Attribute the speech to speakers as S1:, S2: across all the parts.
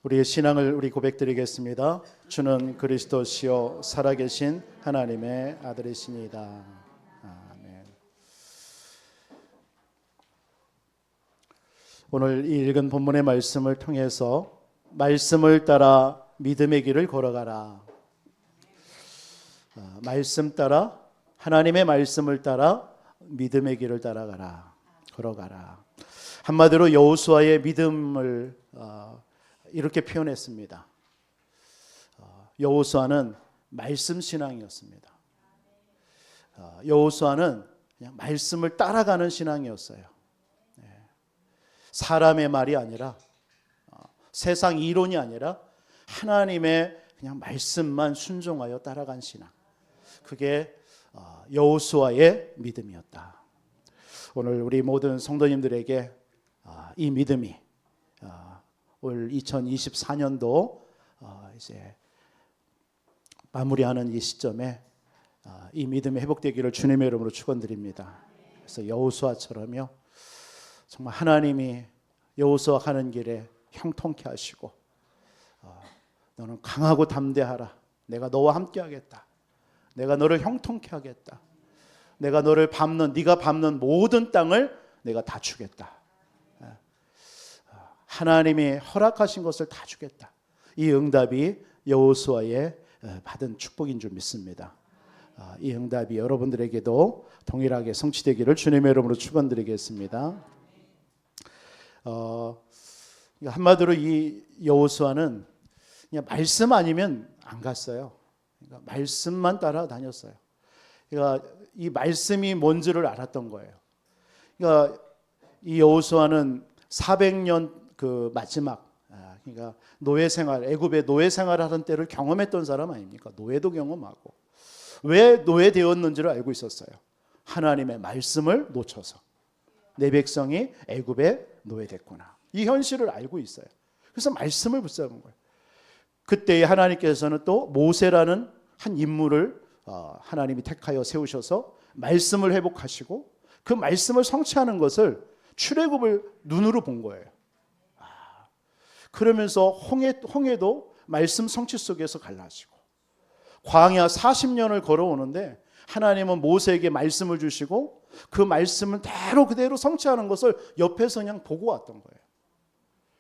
S1: 우리의 신앙을 우리 고백드리겠습니다. 주는 그리스도시요 살아계신 하나님의 아들이시니이다. 아멘. 오늘 이 읽은 본문의 말씀을 통해서 말씀을 따라 믿음의 길을 걸어가라. 말씀 따라 하나님의 말씀을 따라 믿음의 길을 따라가라. 걸어가라. 한마디로 여호수아의 믿음을 이렇게 표현했습니다. 여호수아는 말씀 신앙이었습니다. 여호수아는 그냥 말씀을 따라가는 신앙이었어요. 사람의 말이 아니라 세상 이론이 아니라 하나님의 그냥 말씀만 순종하여 따라간 신앙. 그게 여호수아의 믿음이었다. 오늘 우리 모든 성도님들에게 이 믿음이 올 2024년도 이제 마무리하는 이 시점에 이 믿음이 회복되기를 주님의 이름으로 축원드립니다. 그래서 여호수아처럼요, 정말 하나님이 여호수아 가는 길에 형통케 하시고 너는 강하고 담대하라. 내가 너와 함께하겠다. 내가 너를 형통케 하겠다. 내가 너를 네가 밟는 모든 땅을 내가 다 주겠다. 하나님이 허락하신 것을 다 주겠다. 이 응답이 여호수아의 받은 축복인 줄 믿습니다. 이 응답이 여러분들에게도 동일하게 성취되기를 주님의 이름으로 축원드리겠습니다. 한마디로 이 여호수아는 그냥 말씀 아니면 안 갔어요. 그러니까 말씀만 따라다녔어요. 그러니까 이 말씀이 뭔지를 알았던 거예요. 그러니까 이 여호수아는 400년 그 마지막, 그러니까 노예 생활, 애굽의 노예 생활하던 때를 경험했던 사람 아닙니까? 노예도 경험하고. 왜 노예되었는지를 알고 있었어요. 하나님의 말씀을 놓쳐서 내 백성이 애굽에 노예됐구나. 이 현실을 알고 있어요. 그래서 말씀을 붙잡은 거예요. 그때 하나님께서는 또 모세라는 한 인물을 하나님이 택하여 세우셔서 말씀을 회복하시고 그 말씀을 성취하는 것을 출애굽을 눈으로 본 거예요. 그러면서 홍해도 말씀 성취 속에서 갈라지고 광야 40년을 걸어오는데 하나님은 모세에게 말씀을 주시고 그 말씀을 그대로 성취하는 것을 옆에서 그냥 보고 왔던 거예요.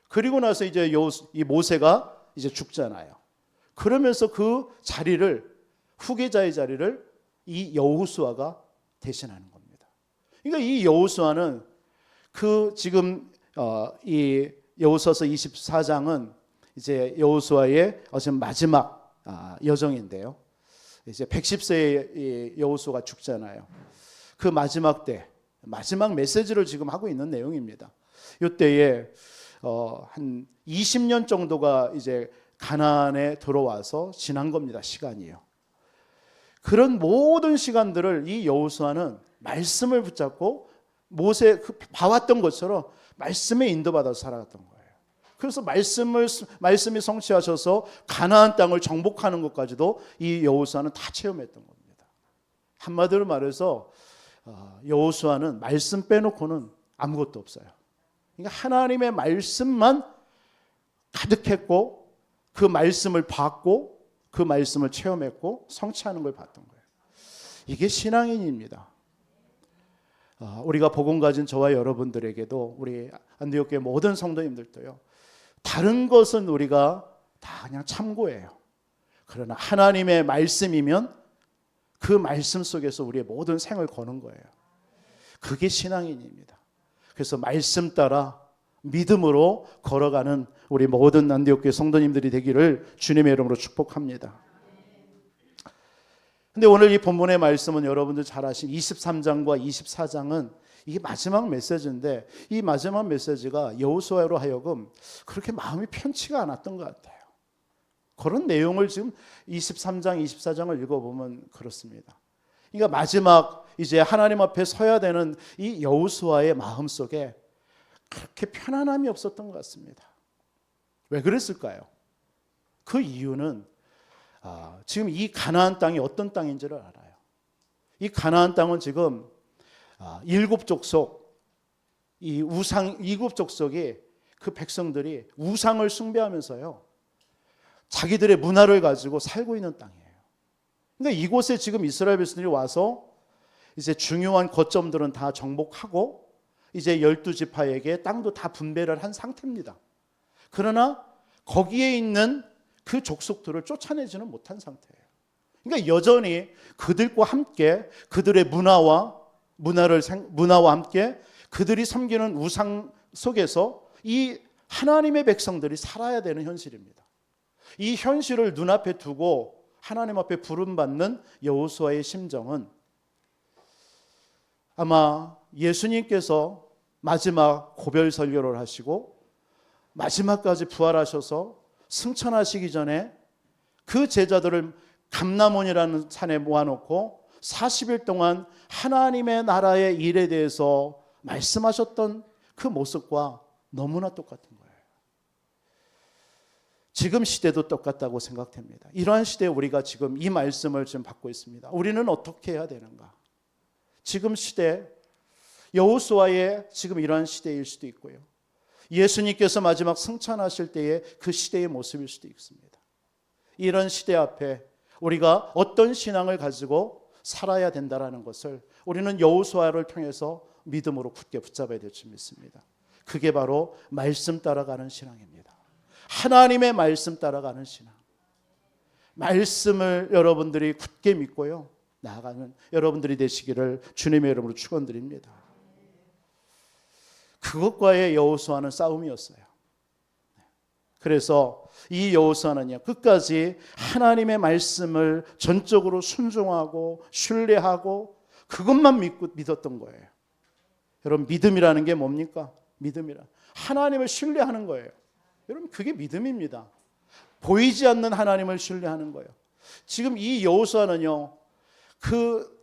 S1: 그리고 나서 이제 이 모세가 이제 죽잖아요. 그러면서 그 자리를, 후계자의 자리를 이 여호수아가 대신하는 겁니다. 그러니까 이 여호수아는 지금 이 여호수아서 24장은 이제 여호수아의 어떤 마지막 여정인데요. 이제 110세의 여호수아가 죽잖아요. 그 마지막 때, 마지막 메시지를 지금 하고 있는 내용입니다. 이때에 한 20년 정도가 이제 가나안에 들어와서 지난 겁니다. 시간이요. 그런 모든 시간들을 이 여호수아는 말씀을 붙잡고 모세 봐왔던 것처럼 말씀에 인도받아서 살아갔던 거예요. 그래서 말씀이 성취하셔서 가나안 땅을 정복하는 것까지도 이 여호수아는 다 체험했던 겁니다. 한마디로 말해서 여호수아는 말씀 빼놓고는 아무것도 없어요. 그러니까 하나님의 말씀만 가득했고 그 말씀을 받고 그 말씀을 체험했고 성취하는 걸 봤던 거예요. 이게 신앙인입니다. 우리가 복음 가진 저와 여러분들에게도, 우리 안디옥교회 모든 성도님들도요, 다른 것은 우리가 다 그냥 참고예요. 그러나 하나님의 말씀이면 그 말씀 속에서 우리의 모든 생을 거는 거예요. 그게 신앙인입니다. 그래서 말씀 따라 믿음으로 걸어가는 우리 모든 안디옥교회 성도님들이 되기를 주님의 이름으로 축복합니다. 근데 오늘 이 본문의 말씀은 여러분들 잘 아신 23장과 24장은 이게 마지막 메시지인데, 이 마지막 메시지가 여호수아로 하여금 그렇게 마음이 편치가 않았던 것 같아요. 그런 내용을 지금 23장, 24장을 읽어보면 그렇습니다. 그러니까 마지막 이제 하나님 앞에 서야 되는 이 여호수아의 마음 속에 그렇게 편안함이 없었던 것 같습니다. 왜 그랬을까요? 그 이유는 지금 이 가나안 땅이 어떤 땅인지를 알아요. 이 가나안 땅은 지금 일곱 족속, 이 우상 일곱 족속이 그 백성들이 우상을 숭배하면서요, 자기들의 문화를 가지고 살고 있는 땅이에요. 그러니까 이곳에 지금 이스라엘 백성들이 와서 이제 중요한 거점들은 다 정복하고 이제 12지파에게 땅도 다 분배를 한 상태입니다. 그러나 거기에 있는 그 족속들을 쫓아내지는 못한 상태예요. 그러니까 여전히 그들과 함께 그들의 문화와 함께 그들이 섬기는 우상 속에서 이 하나님의 백성들이 살아야 되는 현실입니다. 이 현실을 눈앞에 두고 하나님 앞에 부름받는 여호수아의 심정은 아마 예수님께서 마지막 고별 설교를 하시고 마지막까지 부활하셔서 승천하시기 전에 그 제자들을 감람원이라는 산에 모아놓고 40일 동안 하나님의 나라의 일에 대해서 말씀하셨던 그 모습과 너무나 똑같은 거예요. 지금 시대도 똑같다고 생각됩니다. 이러한 시대에 우리가 지금 이 말씀을 지금 받고 있습니다. 우리는 어떻게 해야 되는가? 지금 시대, 여호수아의 지금 이러한 시대일 수도 있고요, 예수님께서 마지막 승천하실 때의 그 시대의 모습일 수도 있습니다. 이런 시대 앞에 우리가 어떤 신앙을 가지고 살아야 된다는 것을 우리는 여호수아를 통해서 믿음으로 굳게 붙잡아야 될 줄 믿습니다. 그게 바로 말씀 따라가는 신앙입니다. 하나님의 말씀 따라가는 신앙. 말씀을 여러분들이 굳게 믿고요, 나아가는 여러분들이 되시기를 주님의 이름으로 축원드립니다. 그것과의 여호수아는 싸움이었어요. 그래서 이 여호수아는요, 끝까지 하나님의 말씀을 전적으로 순종하고 신뢰하고 그것만 믿었던 거예요. 여러분, 믿음이라는 게 뭡니까? 믿음이라 하나님을 신뢰하는 거예요. 여러분, 그게 믿음입니다. 보이지 않는 하나님을 신뢰하는 거예요. 지금 이 여호수아는요, 그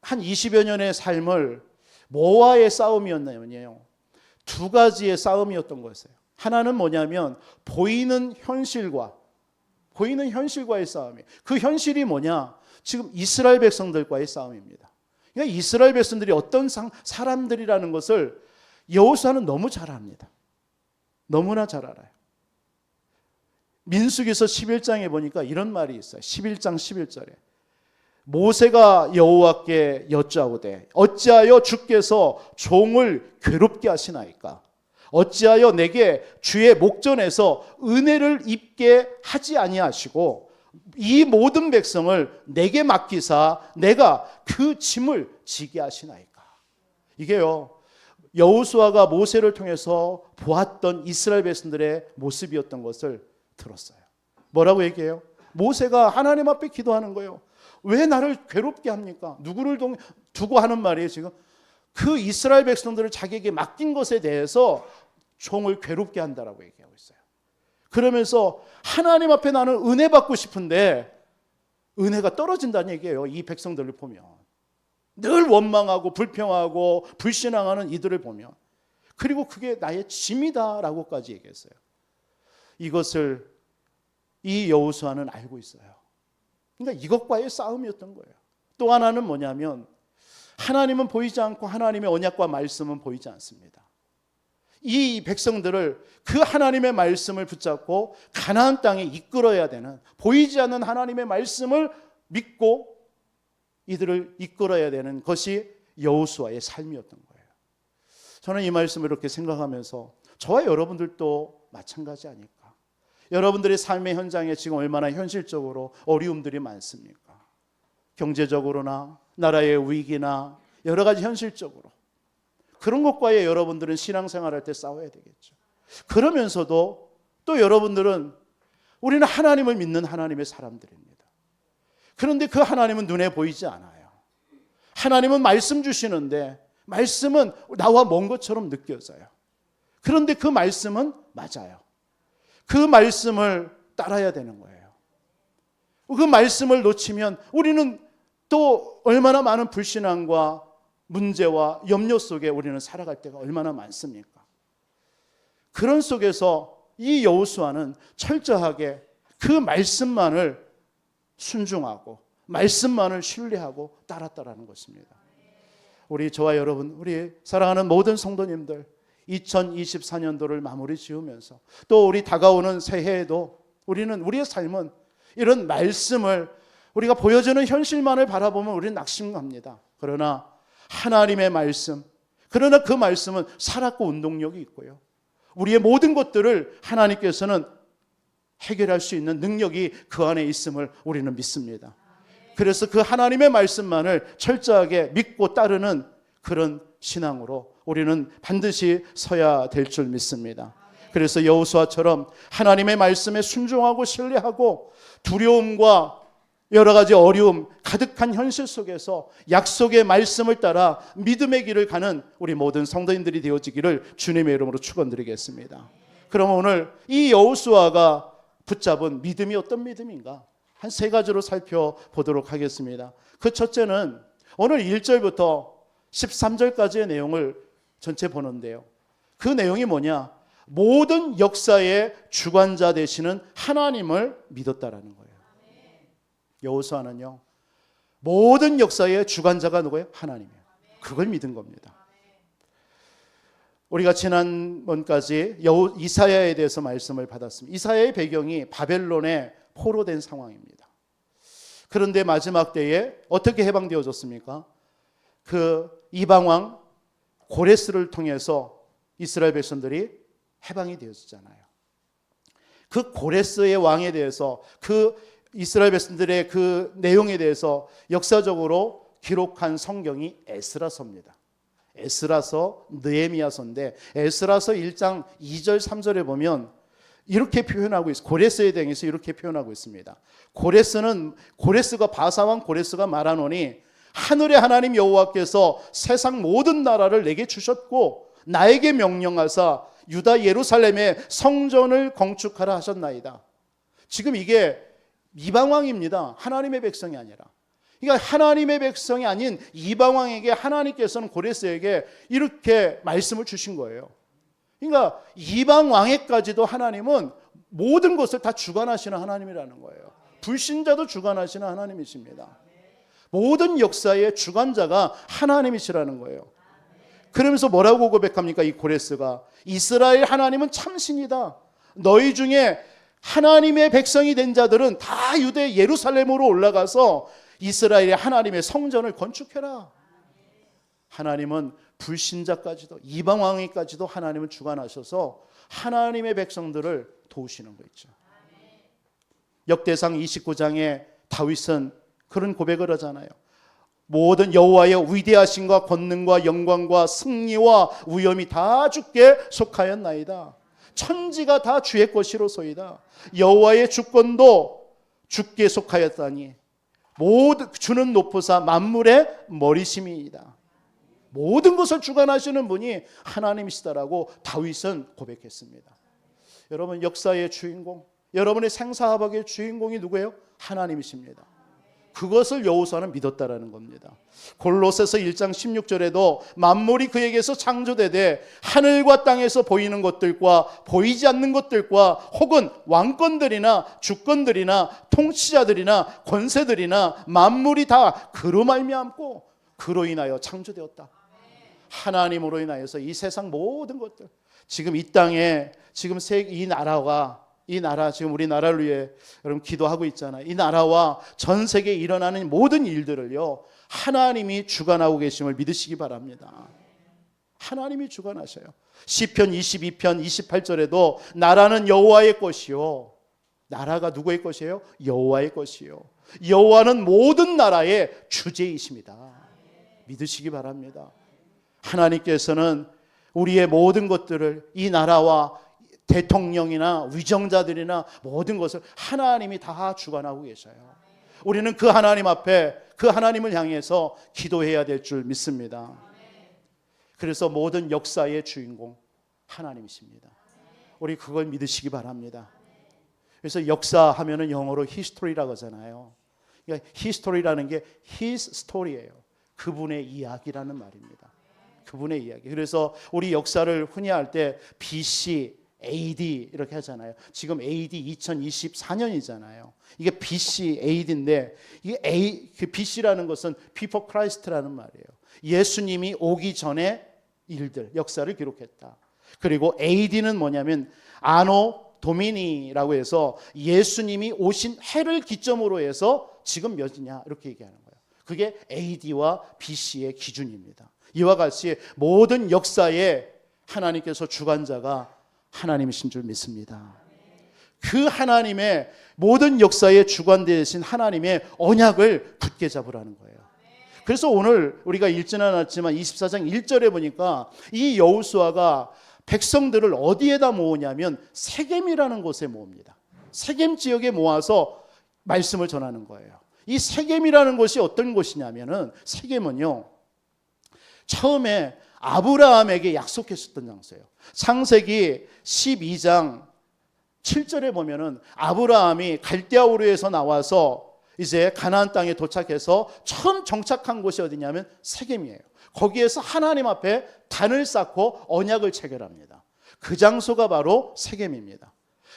S1: 한 20여 년의 삶을 뭐와의 싸움이었냐면요, 두 가지의 싸움이었던 거였어요. 하나는 뭐냐면 보이는 현실과의 싸움이에요. 그 현실이 뭐냐? 지금 이스라엘 백성들과의 싸움입니다. 그러니까 이스라엘 백성들이 어떤 사람들이라는 것을 여호수아는 너무 잘 압니다. 너무나 잘 알아요. 민수기서 11장에 보니까 이런 말이 있어요. 11장 11절에 모세가 여호와께 여짜오되 어찌하여 주께서 종을 괴롭게 하시나이까? 어찌하여 내게 주의 목전에서 은혜를 입게 하지 아니하시고 이 모든 백성을 내게 맡기사 내가 그 짐을 지게 하시나이까? 이게요, 여호수아가 모세를 통해서 보았던 이스라엘 백성들의 모습이었던 것을 들었어요. 뭐라고 얘기해요? 모세가 하나님 앞에 기도하는 거예요. 왜 나를 괴롭게 합니까? 누구를 두고 하는 말이에요. 지금 그 이스라엘 백성들을 자기에게 맡긴 것에 대해서 종을 괴롭게 한다라고 얘기하고 있어요. 그러면서 하나님 앞에 나는 은혜 받고 싶은데 은혜가 떨어진다는 얘기예요. 이 백성들을 보면 늘 원망하고 불평하고 불신앙하는 이들을 보면, 그리고 그게 나의 짐이다라고까지 얘기했어요. 이것을 이 여호수아는 알고 있어요. 그러니까 이것과의 싸움이었던 거예요. 또 하나는 뭐냐면 하나님은 보이지 않고 하나님의 언약과 말씀은 보이지 않습니다. 이 백성들을 그 하나님의 말씀을 붙잡고 가나안 땅에 이끌어야 되는, 보이지 않는 하나님의 말씀을 믿고 이들을 이끌어야 되는 것이 여호수아의 삶이었던 거예요. 저는 이 말씀을 이렇게 생각하면서 저와 여러분들도 마찬가지 아닐까? 여러분들의 삶의 현장에 지금 얼마나 현실적으로 어려움들이 많습니까? 경제적으로나 나라의 위기나 여러 가지 현실적으로 그런 것과의 여러분들은 신앙생활할 때 싸워야 되겠죠. 그러면서도 또 여러분들은 우리는 하나님을 믿는 하나님의 사람들입니다. 그런데 그 하나님은 눈에 보이지 않아요. 하나님은 말씀 주시는데 말씀은 나와 먼 것처럼 느껴져요. 그런데 그 말씀은 맞아요. 그 말씀을 따라야 되는 거예요. 그 말씀을 놓치면 우리는 또 얼마나 많은 불신앙과 문제와 염려 속에 우리는 살아갈 때가 얼마나 많습니까? 그런 속에서 이 여호수아는 철저하게 그 말씀만을 순종하고 말씀만을 신뢰하고 따랐다라는 것입니다. 우리 저와 여러분, 우리 사랑하는 모든 성도님들, 2024년도를 마무리 지으면서 또 우리 다가오는 새해에도 우리의 삶은 이런 말씀을 우리가 보여지는 현실만을 바라보면 우리는 낙심합니다. 그러나 하나님의 말씀, 그러나 그 말씀은 살았고 운동력이 있고요. 우리의 모든 것들을 하나님께서는 해결할 수 있는 능력이 그 안에 있음을 우리는 믿습니다. 그래서 그 하나님의 말씀만을 철저하게 믿고 따르는 그런 신앙으로 우리는 반드시 서야 될 줄 믿습니다. 그래서 여호수아처럼 하나님의 말씀에 순종하고 신뢰하고 두려움과 여러 가지 어려움 가득한 현실 속에서 약속의 말씀을 따라 믿음의 길을 가는 우리 모든 성도님들이 되어지기를 주님의 이름으로 축원드리겠습니다. 그럼 오늘 이 여호수아가 붙잡은 믿음이 어떤 믿음인가? 한 세 가지로 살펴보도록 하겠습니다. 그 첫째는 오늘 1절부터 13절까지의 내용을 전체 보는데요. 그 내용이 뭐냐? 모든 역사의 주관자 되시는 하나님을 믿었다라는 거예요. 여호수아는요, 모든 역사의 주관자가 누구예요? 하나님이에요. 그걸 믿은 겁니다. 우리가 지난번까지 이사야에 대해서 말씀을 받았습니다. 이사야의 배경이 바벨론에 포로된 상황입니다. 그런데 마지막 때에 어떻게 해방되어졌습니까? 그 이방왕 고레스를 통해서 이스라엘 백성들이 해방이 되어졌잖아요. 그 고레스의 왕에 대해서, 그 이스라엘 백성들의 그 내용에 대해서 역사적으로 기록한 성경이 에스라서입니다. 에스라서, 느헤미야서인데 에스라서 1장 2절 3절에 보면 이렇게 표현하고 있습니다. 고레스에 대해서 이렇게 표현하고 있습니다. 고레스가 바사왕 고레스가 말하노니 하늘의 하나님 여호와께서 세상 모든 나라를 내게 주셨고 나에게 명령하사 유다 예루살렘에 성전을 건축하라 하셨나이다. 지금 이게 이방왕입니다. 하나님의 백성이 아니라. 그러니까 하나님의 백성이 아닌 이방왕에게 하나님께서는 고레스에게 이렇게 말씀을 주신 거예요. 그러니까 이방왕에까지도 하나님은 모든 것을 다 주관하시는 하나님이라는 거예요. 불신자도 주관하시는 하나님이십니다. 모든 역사의 주관자가 하나님이시라는 거예요. 그러면서 뭐라고 고백합니까? 이 고레스가 이스라엘 하나님은 참신이다. 너희 중에 하나님의 백성이 된 자들은 다 유대 예루살렘으로 올라가서 이스라엘의 하나님의 성전을 건축해라. 하나님은 불신자까지도 이방 왕에까지도 하나님은 주관하셔서 하나님의 백성들을 도우시는 거 있죠. 역대상 29장에 다윗은 그런 고백을 하잖아요. 모든 여호와의 위대하심과 권능과 영광과 승리와 위엄이 다 주께 속하였나이다. 천지가 다 주의 것이로소이다. 여호와의 주권도 주께 속하였다니 모든 주는 높으사 만물의 머리심이이다. 모든 것을 주관하시는 분이 하나님이시다라고 다윗은 고백했습니다. 여러분 역사의 주인공, 여러분의 생사화복의 주인공이 누구예요? 하나님이십니다. 그것을 여호수아는 믿었다라는 겁니다. 골로새서 1장 16절에도 만물이 그에게서 창조되되 하늘과 땅에서 보이는 것들과 보이지 않는 것들과 혹은 왕권들이나 주권들이나 통치자들이나 권세들이나 만물이 다 그로 말미암고 그로 인하여 창조되었다. 하나님으로 인하여서 이 세상 모든 것들, 지금 이 땅에 지금 이 나라 지금 우리나라를 위해 여러분 기도하고 있잖아요. 이 나라와 전 세계에 일어나는 모든 일들을요 하나님이 주관하고 계심을 믿으시기 바랍니다. 하나님이 주관하셔요. 시편 22편 28절에도 나라는 여호와의 것이요, 나라가 누구의 것이에요? 여호와의 것이요, 여호와는 모든 나라의 주제이십니다. 믿으시기 바랍니다. 하나님께서는 우리의 모든 것들을 이 나라와 대통령이나 위정자들이나 모든 것을 하나님이 다 주관하고 계셔요. 우리는 그 하나님 앞에 그 하나님을 향해서 기도해야 될 줄 믿습니다. 그래서 모든 역사의 주인공 하나님이십니다. 우리 그걸 믿으시기 바랍니다. 그래서 역사하면은 영어로 히스토리라고 하잖아요. 그러니까 히스토리라는 게 his story예요. 그분의 이야기라는 말입니다. 그분의 이야기. 그래서 우리 역사를 흔히 할 때 BC, AD 이렇게 하잖아요. 지금 AD 2024년이잖아요. 이게 BC, AD인데 이게 그 BC라는 것은 Before Christ라는 말이에요. 예수님이 오기 전에 일들, 역사를 기록했다. 그리고 AD는 뭐냐면 아노 도미니라고 해서 예수님이 오신 해를 기점으로 해서 지금 몇이냐 이렇게 얘기하는 거예요. 그게 AD와 BC의 기준입니다. 이와 같이 모든 역사에 하나님께서 주관자가 하나님이신 줄 믿습니다. 그 하나님의 모든 역사에 주관되신 하나님의 언약을 굳게 잡으라는 거예요. 그래서 오늘 우리가 읽지는 않았지만 24장 1절에 보니까 이 여호수아가 백성들을 어디에다 모으냐면 세겜이라는 곳에 모읍니다. 세겜 지역에 모아서 말씀을 전하는 거예요. 이 세겜이라는 곳이 어떤 곳이냐면은 세겜은요, 처음에 아브라함에게 약속했었던 장소예요. 창세기 12장 7절에 보면은 아브라함이 갈대아 우르에서 나와서 이제 가나안 땅에 도착해서 처음 정착한 곳이 어디냐면 세겜이에요. 거기에서 하나님 앞에 단을 쌓고 언약을 체결합니다. 그 장소가 바로 세겜입니다.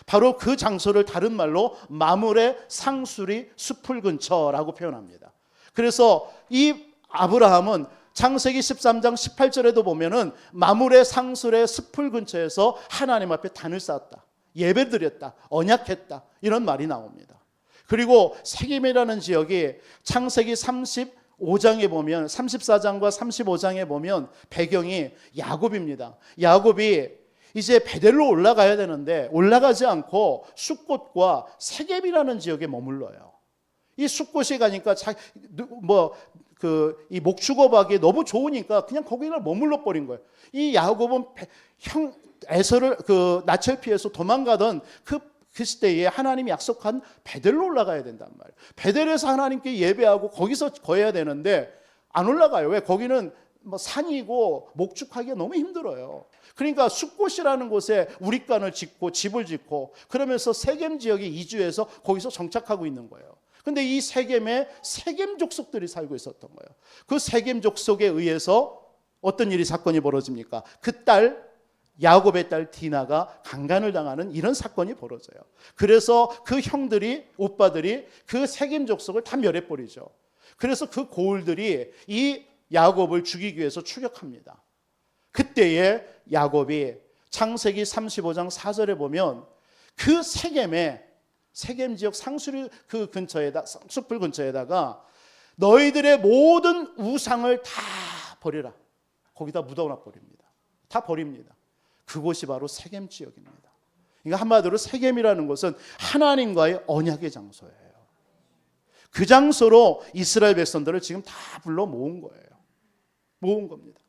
S1: 바로 그 장소를 다른 말로 마므레 상수리 숲풀 근처라고 표현합니다. 그래서 이 아브라함은 창세기 13장 18절에도 보면은 마므레 상수리 숲풀 근처에서 하나님 앞에 단을 쌓았다, 예배드렸다, 언약했다, 이런 말이 나옵니다. 그리고 세겜이라는 지역이 창세기 35장에 보면 34장과 35장에 보면 배경이 야곱입니다. 야곱이 이제 베델로 올라가야 되는데 올라가지 않고 숫곳과 세겜이라는 지역에 머물러요. 이 숫곳에 가니까 이 목축업하기 너무 좋으니까 그냥 거기를 머물러 버린 거예요. 이 야곱은 형 에서를 낯을 피해서 도망가던 그 시대에 하나님이 약속한 베델로 올라가야 된단 말이에요. 베델에서 하나님께 예배하고 거기서 거해야 되는데 안 올라가요. 왜? 거기는 산이고 목축하기가 너무 힘들어요. 그러니까 숫곳이라는 곳에 우릿간을 짓고 집을 짓고 그러면서 세겜 지역에 이주해서 거기서 정착하고 있는 거예요. 근데 이 세겜에 세겜 족속들이 살고 있었던 거예요. 그 세겜 족속에 의해서 어떤 사건이 벌어집니까? 그 딸 야곱의 딸 디나가 강간을 당하는 이런 사건이 벌어져요. 그래서 그 형들이, 오빠들이 그 세겜 족속을 다 멸해버리죠. 그래서 그 고을들이 이 야곱을 죽이기 위해서 추격합니다. 그때에 야곱이 창세기 35장 4절에 보면 그 세겜 지역 상수리 그 근처에다, 숲풀 근처에다가 너희들의 모든 우상을 다 버리라. 거기다 묻어놔 버립니다. 다 버립니다. 그곳이 바로 세겜 지역입니다. 그러니까 한마디로 세겜이라는 곳은 하나님과의 언약의 장소예요. 그 장소로 이스라엘 백성들을 지금 다 불러 모은 거예요. 모은 겁니다.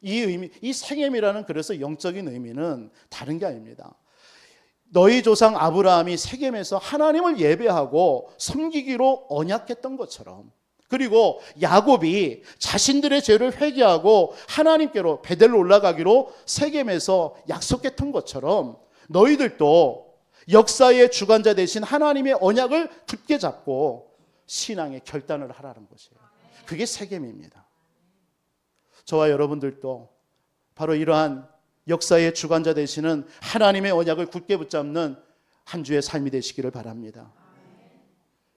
S1: 이 세겜이라는 그래서 영적인 의미는 다른 게 아닙니다. 너희 조상 아브라함이 세겜에서 하나님을 예배하고 섬기기로 언약했던 것처럼, 그리고 야곱이 자신들의 죄를 회개하고 하나님께로 베델로 올라가기로 세겜에서 약속했던 것처럼 너희들도 역사의 주관자 되신 하나님의 언약을 굳게 잡고 신앙의 결단을 하라는 것이에요. 그게 세겜입니다. 저와 여러분들도 바로 이러한 역사의 주관자 되시는 하나님의 언약을 굳게 붙잡는 한 주의 삶이 되시기를 바랍니다.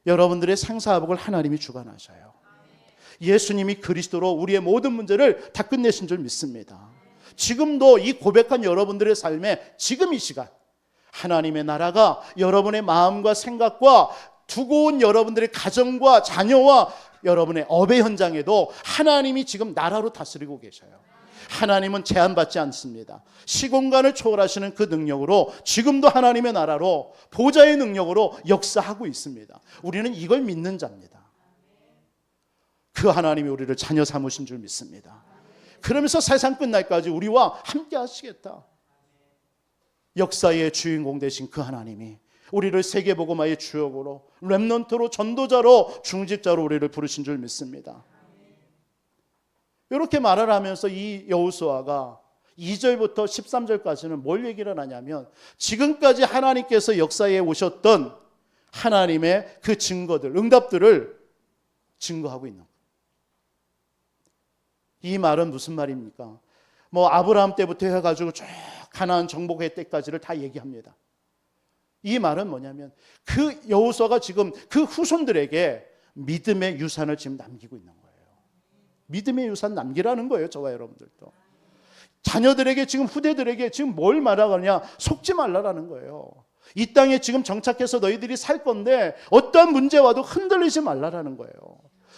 S1: 여러분들의 생사화복을 하나님이 주관하셔요. 예수님이 그리스도로 우리의 모든 문제를 다 끝내신 줄 믿습니다. 지금도 이 고백한 여러분들의 삶에 지금 이 시간 하나님의 나라가 여러분의 마음과 생각과 두고 온 여러분들의 가정과 자녀와 여러분의 업의 현장에도 하나님이 지금 나라로 다스리고 계셔요. 하나님은 제한받지 않습니다. 시공간을 초월하시는 그 능력으로 지금도 하나님의 나라로 보좌의 능력으로 역사하고 있습니다. 우리는 이걸 믿는 자입니다. 그 하나님이 우리를 자녀 삼으신 줄 믿습니다. 그러면서 세상 끝날까지 우리와 함께 하시겠다. 역사의 주인공 되신 그 하나님이 우리를 세계복음화의 주역으로, 렘넌트로, 전도자로, 중직자로 우리를 부르신 줄 믿습니다. 이렇게 말을 하면서 이 여호수아가 2절부터 13절까지는 뭘 얘기를 하냐면 지금까지 하나님께서 역사에 오셨던 하나님의 그 증거들, 응답들을 증거하고 있는 거예요. 이 말은 무슨 말입니까? 아브라함 때부터 해가지고 쭉 가나안 정복할 때까지를 다 얘기합니다. 이 말은 뭐냐면 그 여호수아가 지금 그 후손들에게 믿음의 유산을 지금 남기고 있는 거예요. 믿음의 유산 남기라는 거예요. 저와 여러분들도. 자녀들에게 지금 후대들에게 지금 뭘 말하느냐? 속지 말라라는 거예요. 이 땅에 지금 정착해서 너희들이 살 건데 어떠한 문제 와도 흔들리지 말라라는 거예요.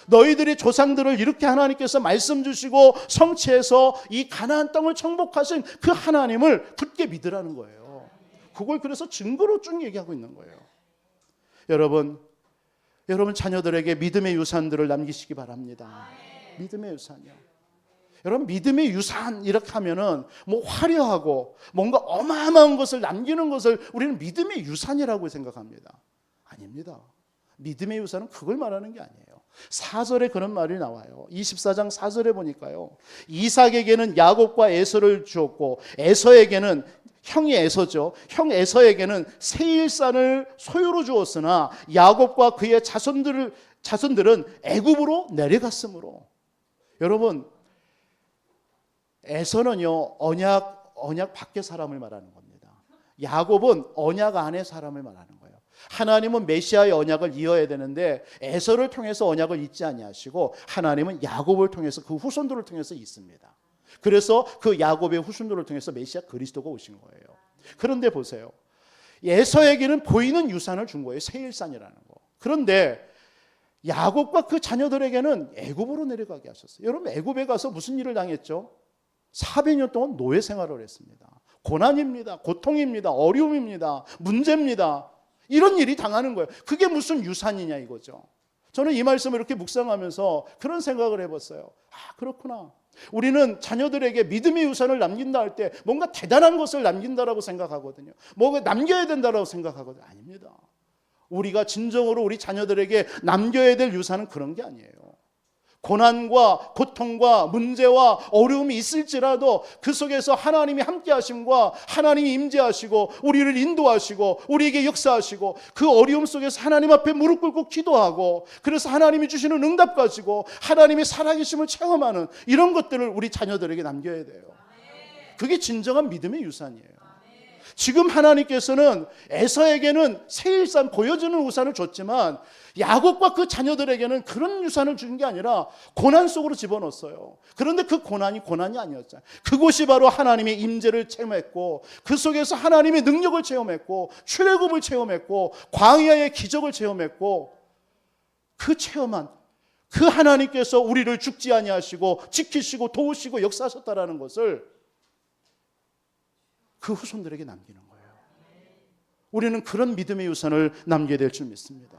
S1: 너희들이 조상들을 이렇게 하나님께서 말씀 주시고 성취해서 이 가나안 땅을 정복하신 그 하나님을 굳게 믿으라는 거예요. 그걸 그래서 증거로 쭉 얘기하고 있는 거예요. 여러분 자녀들에게 믿음의 유산들을 남기시기 바랍니다. 믿음의 유산이요. 여러분 믿음의 유산 이렇게 하면은 뭐 화려하고 뭔가 어마어마한 것을 남기는 것을 우리는 믿음의 유산이라고 생각합니다. 아닙니다. 믿음의 유산은 그걸 말하는 게 아니에요. 4절에 그런 말이 나와요. 24장 4절에 보니까요. 이삭에게는 야곱과 에서를 주었고 에서에게는 형이 에서죠. 형 에서에게는 세일산을 소유로 주었으나 야곱과 그의 자손들은 애굽으로 내려갔으므로. 여러분 에서는요 언약 밖의 사람을 말하는 겁니다. 야곱은 언약 안의 사람을 말하는 거예요. 하나님은 메시아의 언약을 이어야 되는데 에서를 통해서 언약을 잇지 아니하시고 하나님은 야곱을 통해서 그 후손들을 통해서 잇습니다. 그래서 그 야곱의 후손들을 통해서 메시아 그리스도가 오신 거예요. 그런데 보세요. 에서에게는 보이는 유산을 준 거예요. 세일산이라는 거. 그런데 야곱과 그 자녀들에게는 애굽으로 내려가게 하셨어요. 여러분 애굽에 가서 무슨 일을 당했죠? 400년 동안 노예 생활을 했습니다. 고난입니다. 고통입니다. 어려움입니다. 문제입니다. 이런 일이 당하는 거예요. 그게 무슨 유산이냐 이거죠. 저는 이 말씀을 이렇게 묵상하면서 그런 생각을 해봤어요. 아 그렇구나. 우리는 자녀들에게 믿음의 유산을 남긴다 할 때 뭔가 대단한 것을 남긴다라고 생각하거든요. 뭔가 남겨야 된다라고 생각하거든요. 아닙니다. 우리가 진정으로 우리 자녀들에게 남겨야 될 유산은 그런 게 아니에요. 고난과 고통과 문제와 어려움이 있을지라도 그 속에서 하나님이 함께 하심과 하나님이 임재하시고 우리를 인도하시고 우리에게 역사하시고 그 어려움 속에서 하나님 앞에 무릎 꿇고 기도하고 그래서 하나님이 주시는 응답 가지고 하나님의 살아계심을 체험하는 이런 것들을 우리 자녀들에게 남겨야 돼요. 그게 진정한 믿음의 유산이에요. 지금 하나님께서는 에서에게는 세일산 보여주는 우산을 줬지만 야곱과 그 자녀들에게는 그런 유산을 준 게 아니라 고난 속으로 집어넣었어요. 그런데 그 고난이 아니었잖아요. 그곳이 바로 하나님의 임재를 체험했고 그 속에서 하나님의 능력을 체험했고 출애굽을 체험했고 광야의 기적을 체험했고 그 체험한 그 하나님께서 우리를 죽지 아니하시고 지키시고 도우시고 역사하셨다라는 것을 그 후손들에게 남기는 거예요. 우리는 그런 믿음의 유산을 남겨야 될 줄 믿습니다.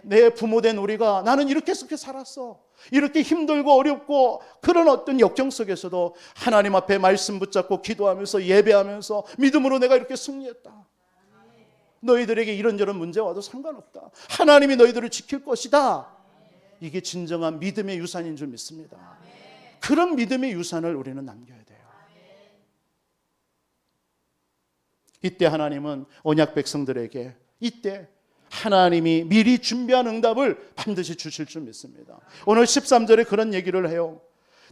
S1: 내 부모된 우리가 나는 이렇게 살았어. 이렇게 힘들고 어렵고 그런 어떤 역경 속에서도 하나님 앞에 말씀 붙잡고 기도하면서 예배하면서 믿음으로 내가 이렇게 승리했다. 너희들에게 이런저런 문제 와도 상관없다. 하나님이 너희들을 지킬 것이다. 이게 진정한 믿음의 유산인 줄 믿습니다. 그런 믿음의 유산을 우리는 남겨야 돼요. 이때 하나님은 언약 백성들에게 이때 하나님이 미리 준비한 응답을 반드시 주실 줄 믿습니다. 오늘 13절에 그런 얘기를 해요.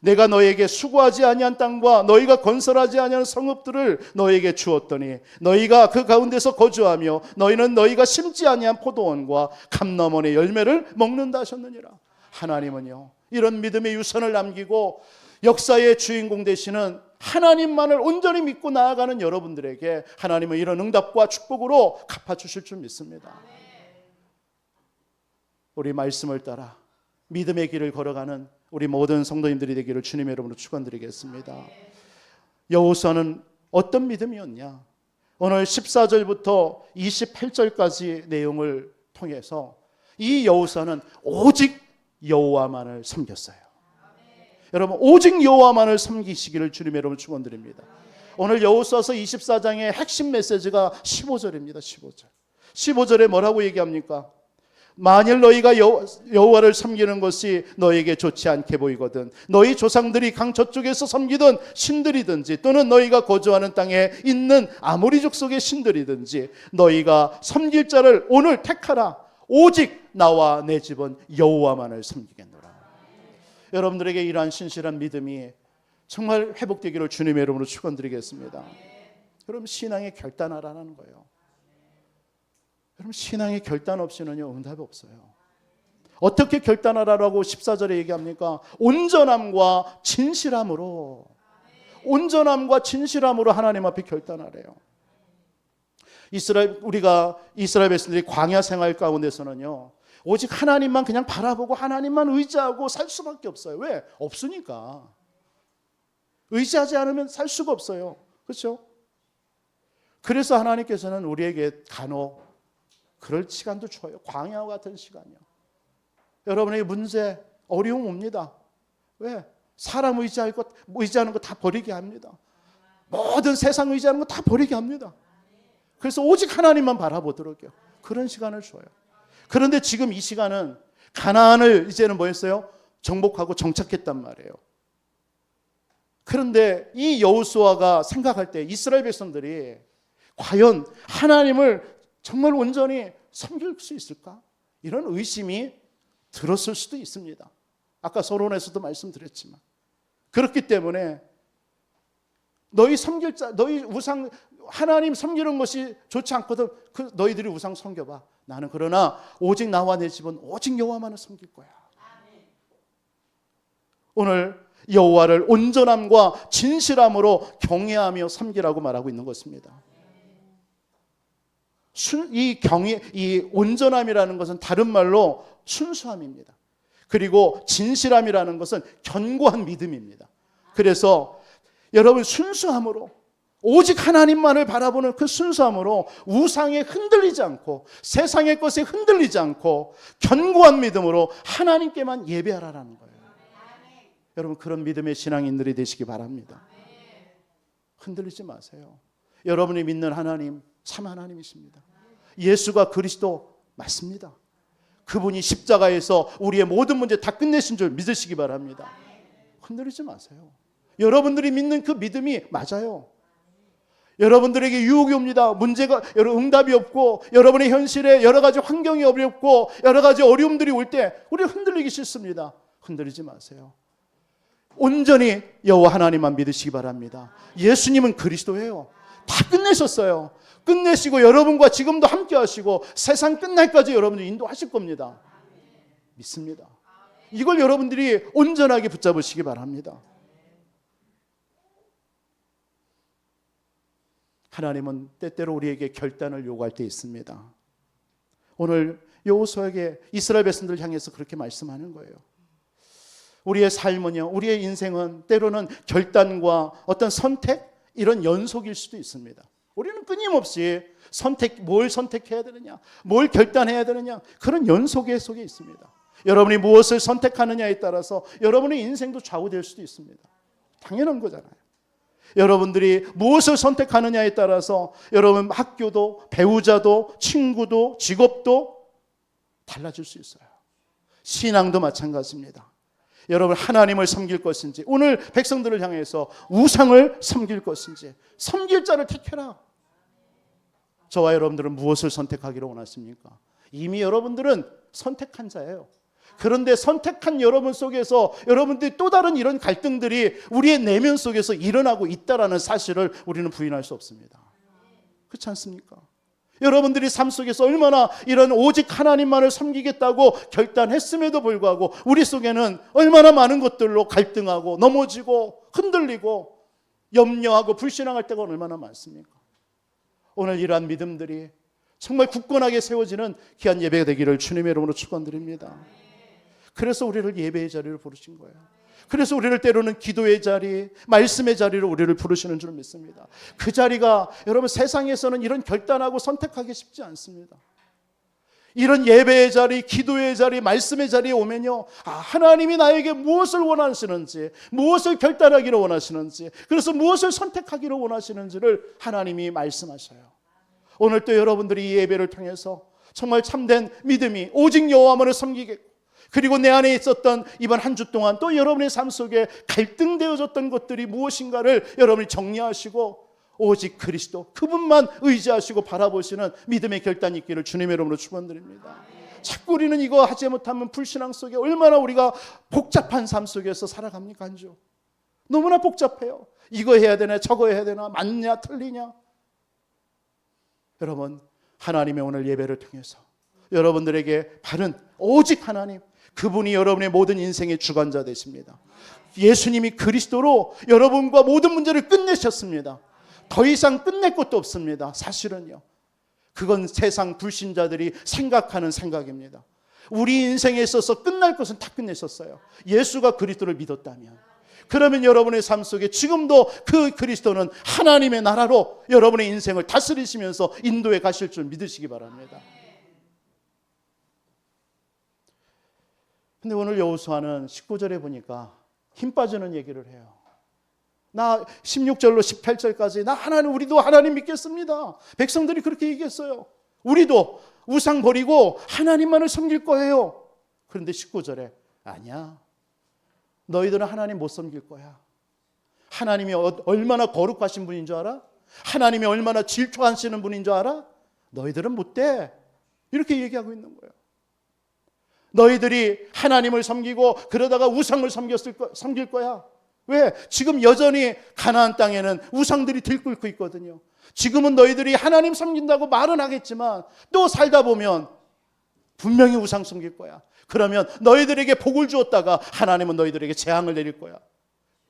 S1: 내가 너에게 수고하지 아니한 땅과 너희가 건설하지 아니한 성읍들을 너에게 주었더니 너희가 그 가운데서 거주하며 너희는 너희가 심지 아니한 포도원과 감람원의 열매를 먹는다 하셨느니라. 하나님은요 이런 믿음의 유산을 남기고 역사의 주인공 되시는 하나님만을 온전히 믿고 나아가는 여러분들에게 하나님은 이런 응답과 축복으로 갚아주실 줄 믿습니다. 우리 말씀을 따라 믿음의 길을 걸어가는 우리 모든 성도님들이 되기를 주님의 이름으로 축원드리겠습니다. 여호수아는 어떤 믿음이었냐? 오늘 14절부터 28절까지 내용을 통해서 이 여호수아는 오직 여호와만을 섬겼어요. 여러분 오직 여호와만을 섬기시기를 주님의 이름으로 축원드립니다. 오늘 여호수아서 24장의 핵심 메시지가 15절입니다. 15절에 뭐라고 얘기합니까? 만일 너희가 여호와를 섬기는 것이 너에게 좋지 않게 보이거든 너희 조상들이 강 저쪽에서 섬기던 신들이든지 또는 너희가 거주하는 땅에 있는 아모리 족속의 신들이든지 너희가 섬길 자를 오늘 택하라. 오직 나와 내 집은 여호와만을 섬기겠노라. 여러분들에게 이러한 신실한 믿음이 정말 회복되기를 주님의 이름으로 축원드리겠습니다. 여러분 신앙의 결단하라는 거예요. 여러분 신앙의 결단 없이는요 응답이 없어요. 어떻게 결단하라고 14절에 얘기합니까? 온전함과 진실함으로. 온전함과 진실함으로 하나님 앞에 결단하래요. 우리가 이스라엘 백성들이 광야 생활 가운데서는요, 오직 하나님만 그냥 바라보고 하나님만 의지하고 살 수밖에 없어요. 왜? 없으니까. 의지하지 않으면 살 수가 없어요. 그렇죠? 그래서 하나님께서는 우리에게 간혹 그럴 시간도 줘요. 광야와 같은 시간이요. 여러분의 문제, 어려움 옵니다. 왜? 사람 의지하는 거 다 버리게 합니다. 모든 세상 의지하는 거 다 버리게 합니다. 그래서 오직 하나님만 바라보도록요. 그런 시간을 줘요. 그런데 지금 이 시간은 가나안을 이제는 뭐였어요? 정복하고 정착했단 말이에요. 그런데 이 여호수아가 생각할 때 이스라엘 백성들이 과연 하나님을 정말 온전히 섬길 수 있을까? 이런 의심이 들었을 수도 있습니다. 아까 서론에서도 말씀드렸지만, 그렇기 때문에 너희 우상 하나님 섬기는 것이 좋지 않거든. 너희들이 우상 섬겨봐. 나는 그러나 오직 나와 내 집은 오직 여호와만을 섬길 거야. 오늘 여호와를 온전함과 진실함으로 경외하며 섬기라고 말하고 있는 것입니다. 이 온전함이라는 것은 다른 말로 순수함입니다. 그리고 진실함이라는 것은 견고한 믿음입니다. 그래서 여러분, 순수함으로, 오직 하나님만을 바라보는 그 순수함으로 우상에 흔들리지 않고 세상의 것에 흔들리지 않고 견고한 믿음으로 하나님께만 예배하라는 거예요. 여러분, 그런 믿음의 신앙인들이 되시기 바랍니다. 흔들리지 마세요. 여러분이 믿는 하나님 참 하나님이십니다. 예수가 그리스도 맞습니다. 그분이 십자가에서 우리의 모든 문제 다 끝내신 줄 믿으시기 바랍니다. 흔들리지 마세요. 여러분들이 믿는 그 믿음이 맞아요. 여러분들에게 유혹이 옵니다. 문제가, 응답이 없고 여러분의 현실에 여러 가지 환경이 어렵고 여러 가지 어려움들이 올 때 우리 흔들리기 싫습니다. 흔들리지 마세요. 온전히 여호와 하나님만 믿으시기 바랍니다. 예수님은 그리스도예요. 다 끝내셨어요. 끝내시고 여러분과 지금도 함께 하시고 세상 끝날까지 여러분을 인도하실 겁니다. 믿습니다. 이걸 여러분들이 온전하게 붙잡으시기 바랍니다. 하나님은 때때로 우리에게 결단을 요구할 때 있습니다. 오늘 여호수아에게 이스라엘 백성들을 향해서 그렇게 말씀하는 거예요. 우리의 삶은요, 우리의 인생은 때로는 결단과 어떤 선택, 이런 연속일 수도 있습니다. 우리는 끊임없이 뭘 선택해야 되느냐, 뭘 결단해야 되느냐, 그런 연속의 속에 있습니다. 여러분이 무엇을 선택하느냐에 따라서 여러분의 인생도 좌우될 수도 있습니다. 당연한 거잖아요. 여러분들이 무엇을 선택하느냐에 따라서 여러분 학교도, 배우자도, 친구도, 직업도 달라질 수 있어요. 신앙도 마찬가지입니다. 여러분, 하나님을 섬길 것인지, 오늘 백성들을 향해서 우상을 섬길 것인지, 섬길 자를 택해라. 저와 여러분들은 무엇을 선택하기를 원하십니까? 이미 여러분들은 선택한 자예요. 그런데 선택한 여러분 속에서 여러분들이 또 다른 이런 갈등들이 우리의 내면 속에서 일어나고 있다는 사실을 우리는 부인할 수 없습니다. 그렇지 않습니까? 여러분들이 삶 속에서 얼마나 이런 오직 하나님만을 섬기겠다고 결단했음에도 불구하고 우리 속에는 얼마나 많은 것들로 갈등하고 넘어지고 흔들리고 염려하고 불신앙할 때가 얼마나 많습니까? 오늘 이러한 믿음들이 정말 굳건하게 세워지는 귀한 예배가 되기를 주님의 이름으로 축원드립니다. 그래서 우리를 예배의 자리로 부르신 거예요. 그래서 우리를 때로는 기도의 자리, 말씀의 자리로 우리를 부르시는 줄 믿습니다. 그 자리가 여러분 세상에서는 이런 결단하고 선택하기 쉽지 않습니다. 이런 예배의 자리, 기도의 자리, 말씀의 자리에 오면요, 하나님이 나에게 무엇을 원하시는지, 무엇을 결단하기를 원하시는지, 그래서 무엇을 선택하기를 원하시는지를 하나님이 말씀하셔요. 오늘 또 여러분들이 이 예배를 통해서 정말 참된 믿음이 오직 여호와만을 섬기겠고, 그리고 내 안에 있었던 이번 한 주 동안 또 여러분의 삶 속에 갈등되어졌던 것들이 무엇인가를 여러분이 정리하시고 오직 그리스도, 그분만 의지하시고 바라보시는 믿음의 결단이 있기를 주님의 이름으로 축원드립니다. 자꾸 우리는 이거 하지 못하면 불신앙 속에 얼마나 우리가 복잡한 삶 속에서 살아갑니까? 한주 너무나 복잡해요. 이거 해야 되나 저거 해야 되나, 맞냐 틀리냐. 여러분, 하나님의 오늘 예배를 통해서 여러분들에게 바른 오직 하나님, 그분이 여러분의 모든 인생의 주관자 되십니다. 예수님이 그리스도로 여러분과 모든 문제를 끝내셨습니다. 더 이상 끝낼 것도 없습니다. 사실은요. 그건 세상 불신자들이 생각하는 생각입니다. 우리 인생에 있어서 끝날 것은 다 끝내셨어요. 예수가 그리스도를 믿었다면. 그러면 여러분의 삶 속에 지금도 그 그리스도는 하나님의 나라로 여러분의 인생을 다스리시면서 인도해 가실 줄 믿으시기 바랍니다. 근데 오늘 여호수아는 19절에 보니까 힘 빠지는 얘기를 해요. 나 16절로 18절까지 나 하나님, 우리도 하나님 믿겠습니다. 백성들이 그렇게 얘기했어요. 우리도 우상 버리고 하나님만을 섬길 거예요. 그런데 19절에 아니야. 너희들은 하나님 못 섬길 거야. 하나님이 얼마나 거룩하신 분인 줄 알아? 하나님이 얼마나 질투하시는 분인 줄 알아? 너희들은 못 돼. 이렇게 얘기하고 있는 거예요. 너희들이 하나님을 섬기고 그러다가 우상을 섬길 거야. 왜? 지금 여전히 가나안 땅에는 우상들이 들끓고 있거든요. 지금은 너희들이 하나님 섬긴다고 말은 하겠지만 또 살다 보면 분명히 우상 섬길 거야. 그러면 너희들에게 복을 주었다가 하나님은 너희들에게 재앙을 내릴 거야.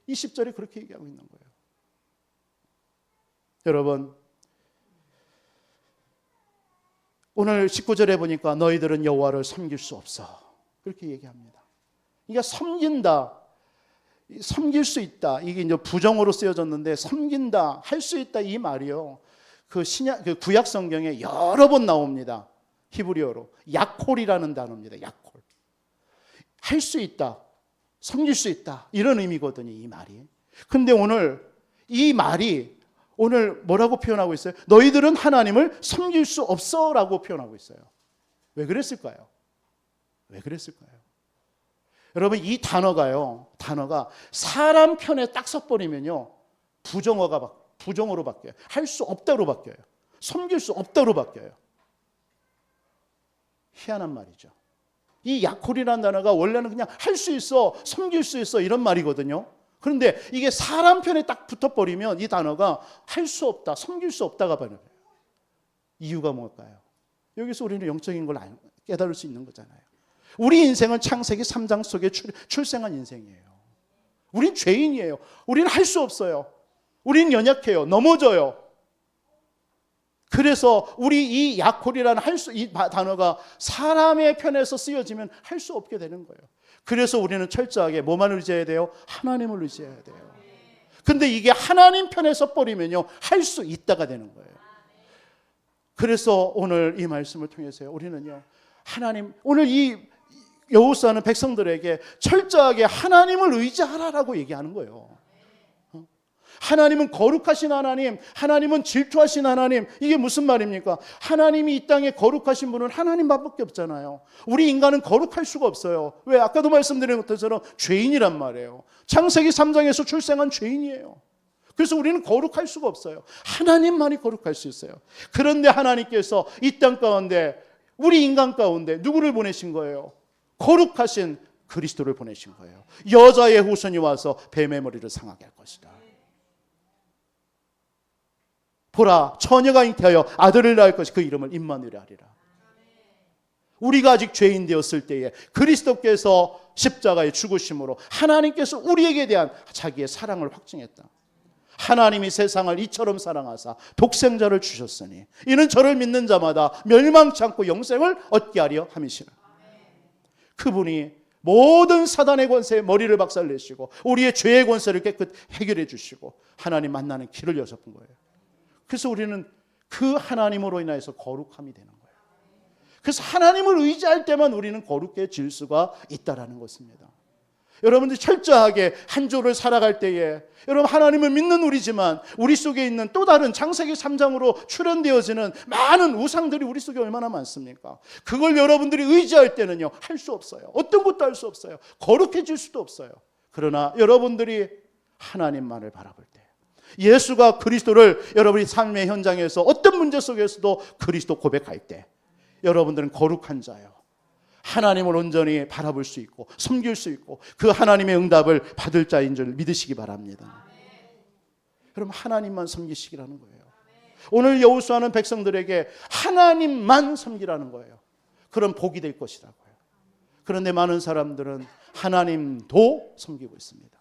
S1: 20절에 그렇게 얘기하고 있는 거예요. 여러분, 오늘 19절에 보니까 너희들은 여호와를 섬길 수 없어. 그렇게 얘기합니다. 그러니까 섬긴다, 섬길 수 있다. 이게 이제 부정어로 쓰여졌는데 섬긴다, 할 수 있다 이 말이요. 그 구약 성경에 여러 번 나옵니다. 히브리어로 야콜이라는 단어입니다. 야콜. 할 수 있다, 섬길 수 있다 이런 의미거든요. 이 말이. 근데 오늘 이 말이 오늘 뭐라고 표현하고 있어요? 너희들은 하나님을 섬길 수 없어라고 표현하고 있어요. 왜 그랬을까요? 왜 그랬을까요? 여러분, 이 단어가 사람 편에 딱 서버리면요 부정어로 바뀌어요. 할 수 없다로 바뀌어요. 섬길 수 없다로 바뀌어요. 희한한 말이죠. 이 야콜이라는 단어가 원래는 그냥 할 수 있어, 섬길 수 있어 이런 말이거든요. 그런데 이게 사람 편에 딱 붙어버리면 이 단어가 할 수 없다, 섬길 수 없다가 버려요. 이유가 뭘까요? 여기서 우리는 영적인 걸 깨달을 수 있는 거잖아요. 우리 인생은 창세기 3장 속에 출생한 인생이에요. 우린 죄인이에요. 우리는 할 수 없어요. 우린 연약해요. 넘어져요. 그래서 우리 이 야콜이라는 이 단어가 사람의 편에서 쓰여지면 할 수 없게 되는 거예요. 그래서 우리는 철저하게 뭐만 의지해야 돼요? 하나님을 의지해야 돼요. 근데 이게 하나님 편에 서버리면요 할 수 있다가 되는 거예요. 그래서 오늘 이 말씀을 통해서요 우리는요 하나님, 오늘 이 여호수아는 백성들에게 철저하게 하나님을 의지하라라고 얘기하는 거예요. 하나님은 거룩하신 하나님, 하나님은 질투하신 하나님. 이게 무슨 말입니까? 하나님이 이 땅에 거룩하신 분은 하나님밖에 없잖아요. 우리 인간은 거룩할 수가 없어요. 왜? 아까도 말씀드린 것처럼 죄인이란 말이에요. 창세기 3장에서 출생한 죄인이에요. 그래서 우리는 거룩할 수가 없어요. 하나님만이 거룩할 수 있어요. 그런데 하나님께서 이 땅 가운데, 우리 인간 가운데 누구를 보내신 거예요? 거룩하신 그리스도를 보내신 거예요. 여자의 후손이 와서 뱀의 머리를 상하게 할 것이다. 보라, 처녀가 잉태하여 아들을 낳을 것이 그 이름을 임마누엘이라 하리라. 우리가 아직 죄인 되었을 때에 그리스도께서 십자가에 죽으심으로 하나님께서 우리에게 대한 자기의 사랑을 확증했다. 하나님이 세상을 이처럼 사랑하사 독생자를 주셨으니 이는 저를 믿는 자마다 멸망치 않고 영생을 얻게 하려 함이시라. 그분이 모든 사단의 권세에 머리를 박살내시고 우리의 죄의 권세를 깨끗 해결해 주시고 하나님 만나는 길을 여셨던 거예요. 그래서 우리는 그 하나님으로 인해서 거룩함이 되는 거예요. 그래서 하나님을 의지할 때만 우리는 거룩해질 수가 있다라는 것입니다. 여러분들이 철저하게 한 주를 살아갈 때에 여러분 하나님을 믿는 우리지만 우리 속에 있는 또 다른 창세기 3장으로 출현되어지는 많은 우상들이 우리 속에 얼마나 많습니까? 그걸 여러분들이 의지할 때는요 할 수 없어요. 어떤 것도 할 수 없어요. 거룩해질 수도 없어요. 그러나 여러분들이 하나님만을 바라볼 때, 예수가 그리스도를 여러분이 삶의 현장에서 어떤 문제 속에서도 그리스도 고백할 때 여러분들은 거룩한 자예요. 하나님을 온전히 바라볼 수 있고 섬길 수 있고 그 하나님의 응답을 받을 자인 줄 믿으시기 바랍니다. 여러분 하나님만 섬기시기라는 거예요. 오늘 여호수아는 백성들에게 하나님만 섬기라는 거예요. 그럼 복이 될 것이라고요. 그런데 많은 사람들은 하나님도 섬기고 있습니다.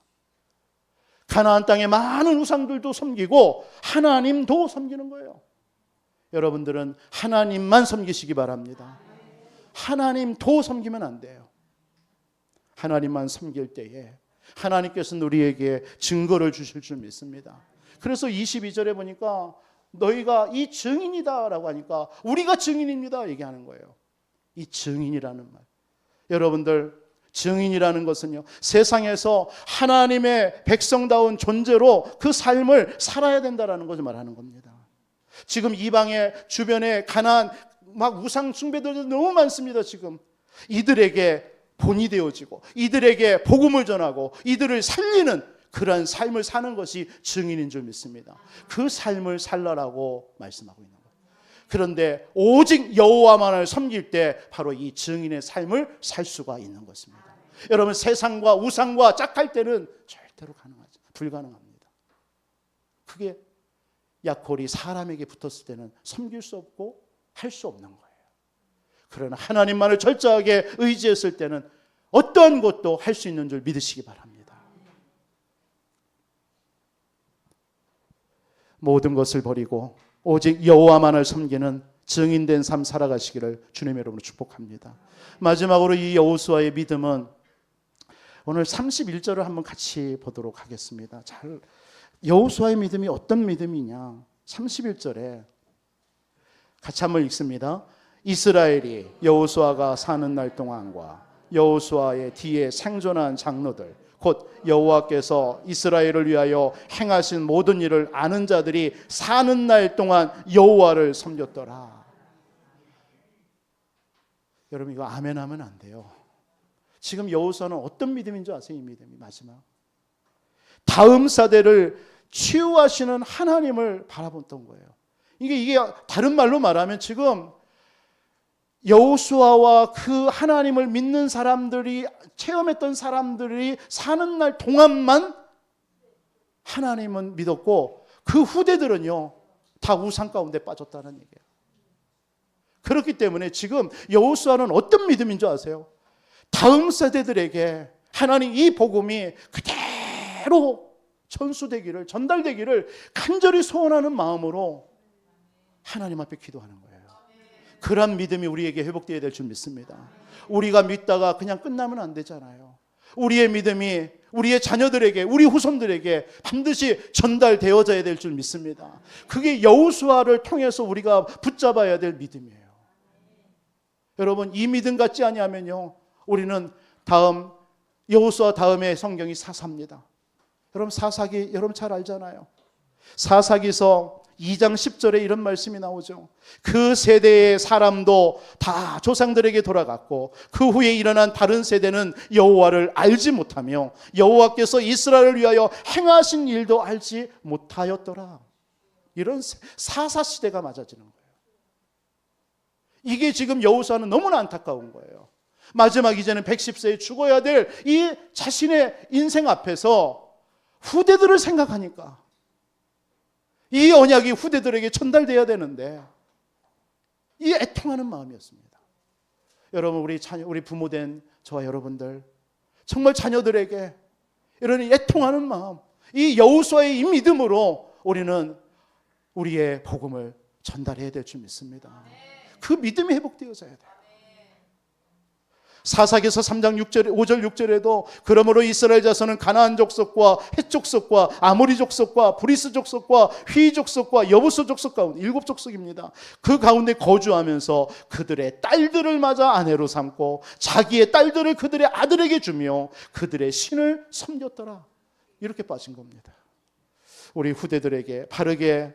S1: 가나안 땅의 많은 우상들도 섬기고 하나님도 섬기는 거예요. 여러분들은 하나님만 섬기시기 바랍니다. 하나님도 섬기면 안 돼요. 하나님만 섬길 때에 하나님께서는 우리에게 증거를 주실 줄 믿습니다. 그래서 22절에 보니까 너희가 이 증인이다 라고 하니까 우리가 증인입니다 얘기하는 거예요. 이 증인이라는 말, 여러분들, 증인이라는 것은요, 세상에서 하나님의 백성다운 존재로 그 삶을 살아야 된다는 것을 말하는 겁니다. 지금 이방의 주변에 가나안 막 우상 숭배들이 너무 많습니다. 지금 이들에게 본이 되어지고 이들에게 복음을 전하고 이들을 살리는 그러한 삶을 사는 것이 증인인 줄 믿습니다. 그 삶을 살라라고 말씀하고 있는 거예요. 그런데 오직 여호와만을 섬길 때 바로 이 증인의 삶을 살 수가 있는 것입니다. 여러분, 세상과 우상과 짝할 때는 절대로 불가능합니다. 그게 약골이 사람에게 붙었을 때는 섬길 수 없고 할 수 없는 거예요. 그러나 하나님만을 철저하게 의지했을 때는 어떠한 것도 할 수 있는 줄 믿으시기 바랍니다. 모든 것을 버리고 오직 여호와만을 섬기는 증인된 삶 살아가시기를 주님의 이름으로 축복합니다. 마지막으로 이 여호수아의 믿음은 오늘 31절을 한번 같이 보도록 하겠습니다. 여호수아의 믿음이 어떤 믿음이냐, 31절에 같이 한번 읽습니다. 이스라엘이 여호수아가 사는 날 동안과 여호수아의 뒤에 생존한 장로들 곧 여호와께서 이스라엘을 위하여 행하신 모든 일을 아는 자들이 사는 날 동안 여호와를 섬겼더라. 여러분, 이거 아멘 하면 안 돼요. 지금 여호수아는 어떤 믿음인 줄 아세요? 이 믿음이 마지막 다음 세대를 치유하시는 하나님을 바라봤던 거예요. 이게 다른 말로 말하면 지금 여호수아와 그 하나님을 믿는 사람들이 체험했던 사람들이 사는 날 동안만 하나님은 믿었고 그 후대들은요 다 우상 가운데 빠졌다는 얘기예요. 그렇기 때문에 지금 여호수아는 어떤 믿음인 줄 아세요? 다음 세대들에게 하나님 이 복음이 그대로 전수되기를, 전달되기를 간절히 소원하는 마음으로 하나님 앞에 기도하는 거예요. 그런 믿음이 우리에게 회복되어야 될 줄 믿습니다. 우리가 믿다가 그냥 끝나면 안 되잖아요. 우리의 믿음이 우리의 자녀들에게, 우리 후손들에게 반드시 전달되어져야 될 줄 믿습니다. 그게 여호수아를 통해서 우리가 붙잡아야 될 믿음이에요. 여러분, 이 믿음 같지 아니하면요 우리는 다음 여호수아 다음에 성경이 사사입니다. 여러분, 사사기 여러분 잘 알잖아요. 사사기서 2장 10절에 이런 말씀이 나오죠. 그 세대의 사람도 다 조상들에게 돌아갔고 그 후에 일어난 다른 세대는 여호와를 알지 못하며 여호와께서 이스라엘을 위하여 행하신 일도 알지 못하였더라. 이런 사사 시대가 맞아지는 거예요. 이게 지금 여호수아는 너무나 안타까운 거예요. 마지막 이제는 110세에 죽어야 될 이 자신의 인생 앞에서 후대들을 생각하니까 이 언약이 후대들에게 전달돼야 되는데 이 애통하는 마음이었습니다. 여러분, 우리 부모된 저와 여러분들 정말 자녀들에게 이런 애통하는 마음, 이 여호수아의 이 믿음으로 우리는 우리의 복음을 전달해야 될 줄 믿습니다. 그 믿음이 회복되어져야 돼요. 사사기서 3장 6절, 5절 6절에도 그러므로 이스라엘 자손은 가나안 족속과 헷 족속과 아모리 족속과 브리스 족속과 휘 족속과 여부스 족속 가운데 7족속입니다. 그 가운데 거주하면서 그들의 딸들을 맞아 아내로 삼고 자기의 딸들을 그들의 아들에게 주며 그들의 신을 섬겼더라. 이렇게 빠진 겁니다. 우리 후대들에게 바르게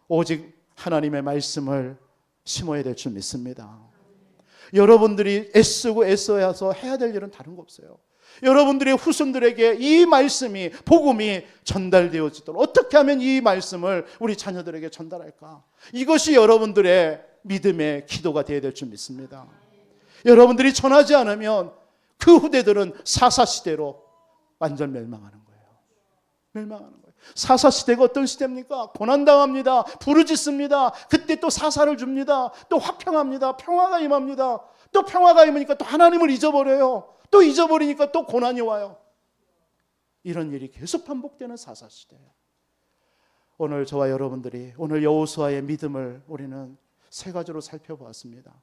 S1: 오직 하나님의 말씀을 심어야 될 줄 믿습니다. 여러분들이 애쓰고 애써서 해야 될 일은 다른 거 없어요. 여러분들의 후손들에게 이 말씀이, 복음이 전달되어지도록 어떻게 하면 이 말씀을 우리 자녀들에게 전달할까? 이것이 여러분들의 믿음의 기도가 되어야 될 줄 믿습니다. 여러분들이 전하지 않으면 그 후대들은 사사시대로 완전 멸망하는 거예요. 멸망하는 거예요. 사사시대가 어떤 시대입니까? 고난당합니다. 부르짖습니다. 그때 또 사사를 줍니다. 또 화평합니다. 평화가 임합니다. 또 평화가 임하니까 또 하나님을 잊어버려요. 또 잊어버리니까 또 고난이 와요. 이런 일이 계속 반복되는 사사시대예요. 오늘 저와 여러분들이 오늘 여호수아의 믿음을 우리는 세 가지로 살펴보았습니다.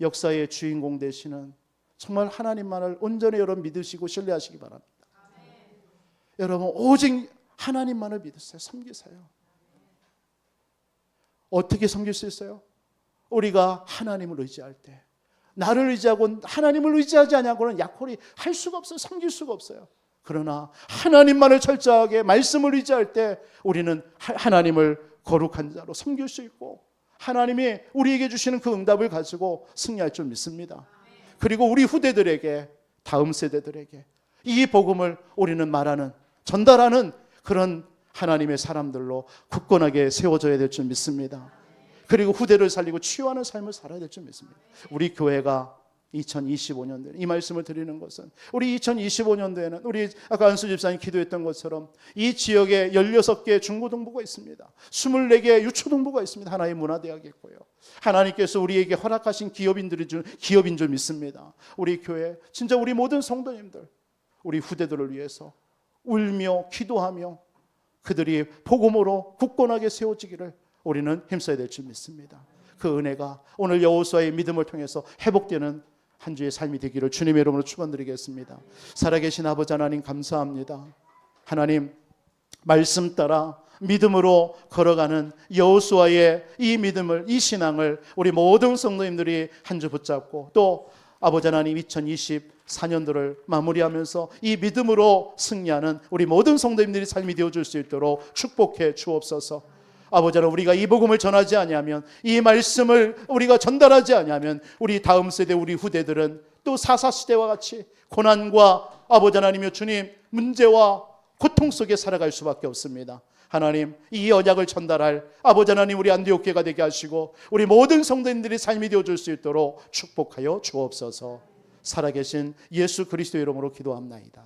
S1: 역사의 주인공 되시는 정말 하나님만을 온전히 여러분 믿으시고 신뢰하시기 바랍니다. 여러분 오직 하나님만을 믿으세요. 섬기세요. 어떻게 섬길 수 있어요? 우리가 하나님을 의지할 때, 나를 의지하고 하나님을 의지하지 않냐고는 약홀히 할 수가 없어요. 섬길 수가 없어요. 그러나 하나님만을 철저하게 말씀을 의지할 때 우리는 하나님을 거룩한 자로 섬길 수 있고 하나님이 우리에게 주시는 그 응답을 가지고 승리할 줄 믿습니다. 그리고 우리 후대들에게, 다음 세대들에게 이 복음을 우리는 말하는, 전달하는 그런 하나님의 사람들로 굳건하게 세워져야 될 줄 믿습니다. 그리고 후대를 살리고 치유하는 삶을 살아야 될 줄 믿습니다. 우리 교회가 2025년도에 이 말씀을 드리는 것은 우리 2025년도에는 우리 아까 안수 집사님 기도했던 것처럼 이 지역에 16개 중고등부가 있습니다. 24개 유초등부가 있습니다. 하나의 문화대학이 있고요. 하나님께서 우리에게 허락하신 기업인 줄 믿습니다. 우리 교회 진짜 우리 모든 성도님들, 우리 후대들을 위해서 울며 기도하며 그들이 복음으로 굳건하게 세워지기를 우리는 힘써야 될 줄 믿습니다. 그 은혜가 오늘 여호수아의 믿음을 통해서 회복되는 한 주의 삶이 되기를 주님의 이름으로 축원드리겠습니다. 살아계신 아버지 하나님 감사합니다. 하나님 말씀 따라 믿음으로 걸어가는 여호수아의 이 믿음을, 이 신앙을 우리 모든 성도님들이 한 주 붙잡고 또 아버지 하나님 2024년도를 마무리하면서 이 믿음으로 승리하는 우리 모든 성도님들이 삶이 되어줄 수 있도록 축복해 주옵소서. 아버지 하나님 우리가 이 복음을 전하지 아니하면, 이 말씀을 우리가 전달하지 아니하면 우리 다음 세대, 우리 후대들은 또 사사시대와 같이 고난과 아버지 하나님의 주님 문제와 고통 속에 살아갈 수밖에 없습니다. 하나님 이 언약을 전달할 아버지 하나님 우리 안디옥교회가 되게 하시고 우리 모든 성도님들이 삶이 되어줄 수 있도록 축복하여 주옵소서. 살아계신 예수 그리스도의 이름으로 기도합나이다.